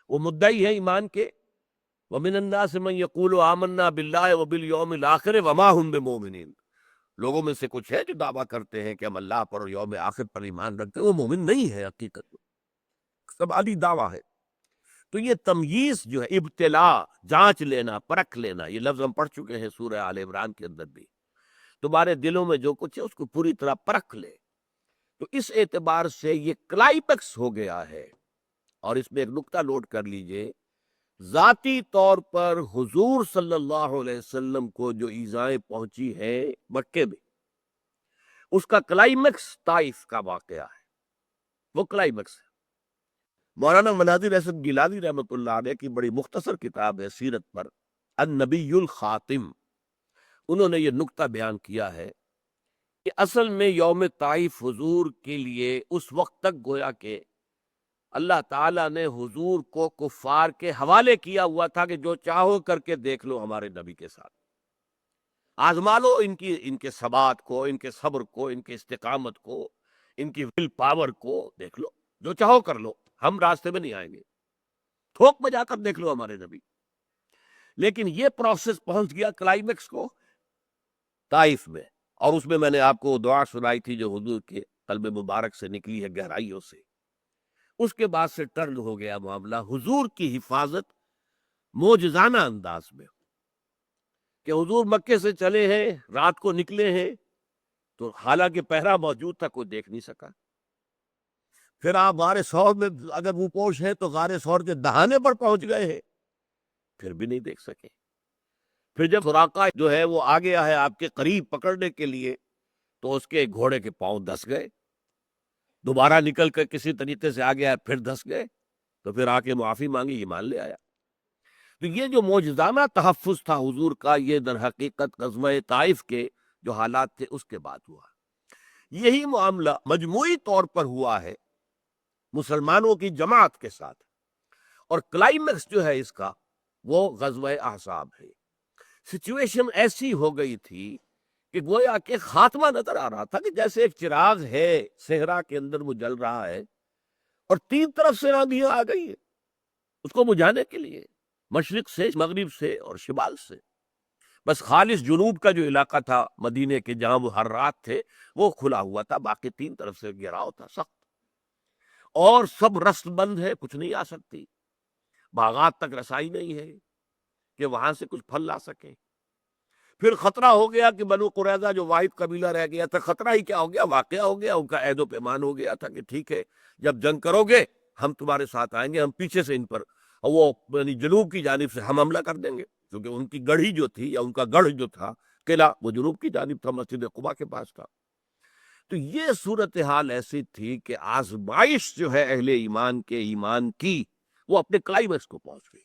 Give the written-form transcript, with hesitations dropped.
وہ مدعی ہے ایمان کے، وَمِنَ النَّاسِ مَن يَقُولُ آمَنَّا بِاللَّهِ وَبِالْيَوْمِ الْآخِرِ وَمَا هُم بِمُؤْمِنِينَ، لوگوں میں سے کچھ ہے جو دعویٰ کرتے ہیں کہ ہم اللہ پر اور یوم آخر پر ایمان رکھتے ہیں، وہ مومن نہیں ہے حقیقت میں، سب عالی دعویٰ ہے۔ تو یہ تمییز جو ہے، ابتلا، جانچ لینا، پرکھ لینا، یہ لفظ ہم پڑھ چکے ہیں سورہ آل عمران کے اندر بھی، تمہارے دلوں میں جو کچھ ہے اس کو پوری طرح پرکھ لے۔ تو اس اعتبار سے یہ کلائمیکس ہو گیا ہے۔ اور اس میں ایک نقطہ نوٹ کر لیجئے، ذاتی طور پر حضور صلی اللہ علیہ وسلم کو جو ایذائیں پہنچی ہیں مکے میں، اس کا کلائمیکس طائف کا واقعہ ہے، وہ کلائمیکس ہے۔ مولانا مناظر احسن گیلانی رحمۃ اللہ علیہ کی بڑی مختصر کتاب ہے سیرت پر، النبی الخاتم، انہوں نے یہ نقطہ بیان کیا ہے کہ اصل میں یوم طائف حضور کے لیے اس وقت تک گویا کہ اللہ تعالیٰ نے حضور کو کفار کے حوالے کیا ہوا تھا کہ جو چاہو کر کے دیکھ لو ہمارے نبی کے ساتھ، آزما لو ان کے ثبات کو، ان کے صبر کو، ان کے استقامت کو، ان کی ول پاور کو دیکھ لو، جو چاہو کر لو، ہم راستے میں نہیں آئیں گے، تھوک میں جا کر دیکھ لو ہمارے نبی۔ لیکن یہ پروسیس پہنچ گیا کلائمیکس کو طائف میں، اور اس میں نے آپ کو دعا سنائی تھی جو حضور کے قلب مبارک سے نکلی ہے گہرائیوں سے۔ اس کے بعد سے ٹرن ہو گیا معاملہ حضور کی حفاظت معجزانہ انداز میں، کہ حضور مکے سے چلے ہیں، رات کو نکلے ہیں، تو حالانکہ پہرا موجود تھا کوئی دیکھ نہیں سکا۔ پھر آپ غار ثور میں اگر منہ پوش ہیں تو غار ثور کے دہانے پر پہنچ گئے ہیں، پھر بھی نہیں دیکھ سکے۔ پھر جب سراقہ جو ہے وہ آ گیا ہے آپ کے قریب پکڑنے کے لیے، تو اس کے گھوڑے کے پاؤں دھس گئے، دوبارہ نکل کر کسی طریقے سے آ گیا، پھر دھس گئے، تو پھر آ کے معافی مانگی، ایمان لے آیا۔ تو یہ جو معجزانہ تحفظ تھا حضور کا، یہ در حقیقت غزوہ طائف کے جو حالات تھے اس کے بعد ہوا۔ یہی معاملہ مجموعی طور پر ہوا ہے مسلمانوں کی جماعت کے ساتھ، اور کلائمیکس جو ہے اس کا وہ غزوہ احزاب ہے۔ سچویشن ایسی ہو گئی تھی کہ گویا کہ خاتمہ نظر آ رہا تھا، کہ جیسے ایک چراغ ہے صحرا کے اندر وہ جل رہا ہے، اور تین طرف سے آندھیاں آ گئی ہیں اس کو بجھانے کے لیے، مشرق سے، مغرب سے اور شمال سے۔ بس خالص جنوب کا جو علاقہ تھا مدینے کے جہاں وہ ہر رات تھے وہ کھلا ہوا تھا، باقی تین طرف سے گھیراؤ تھا سخت، اور سب رست بند ہے، کچھ نہیں آ سکتی، باغات تک رسائی نہیں ہے کہ وہاں سے کچھ پھل لا سکیں۔ پھر خطرہ ہو گیا کہ بنو قریظہ جو واحد قبیلہ رہ گیا تھا، خطرہ ہی کیا ہو گیا، واقعہ ہو گیا، ان کا عہد و پیمان ہو گیا تھا کہ ٹھیک ہے جب جنگ کرو گے ہم تمہارے ساتھ آئیں گے، ہم پیچھے سے ان پر وہ یعنی جنوب کی جانب سے ہم حملہ کر دیں گے، کیونکہ ان کی گڑھی جو تھی یا ان کا گڑھ جو تھا قلعہ وہ جنوب کی جانب تھا، مسجد قباء کے پاس تھا۔ تو یہ صورتحال ایسی تھی کہ آزمائش جو ہے اہل ایمان کے ایمان کی وہ اپنے کلائمیکس کو پہنچ گئی۔